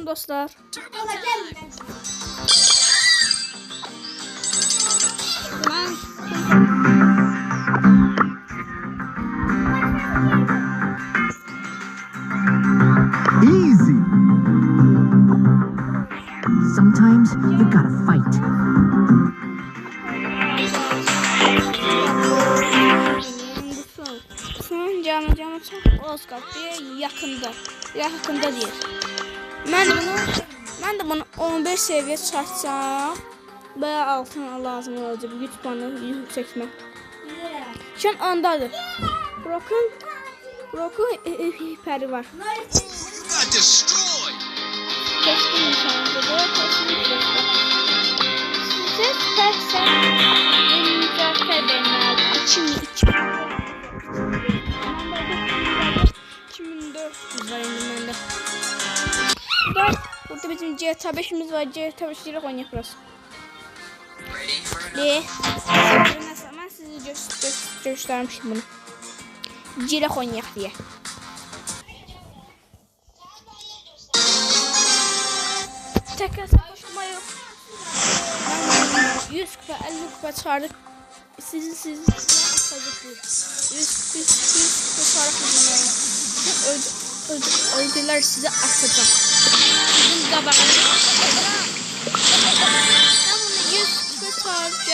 Dostlar. Easy. Sometimes you gotta fight. Son canı çok az kaldı. Yakında değil. Ben de bunu 15 seviye çıkartsam bayağı altın lazım olacak. Güç puanı yükseltme. Şu an andadır. Brock'un hiperi var. Got destroyed. Keskin nişancı. Size süpersen mücadele benler. 2400 var indi bende. Burada bizim GTA 5'imiz var. GTA 5'i ile oynayalım biraz. Ben size göstermiştim bunu. Cirek oynayalım diye. Tekrar koşma yok. Ben 100 kupa 50 kupa çağırdık. Sizi atacak bu. 100 kupa çağırdık bizimle. Öldüler size atacağım. Sizin kabağınızı atacağım. Ben bunu 100 kupa çağıracağım.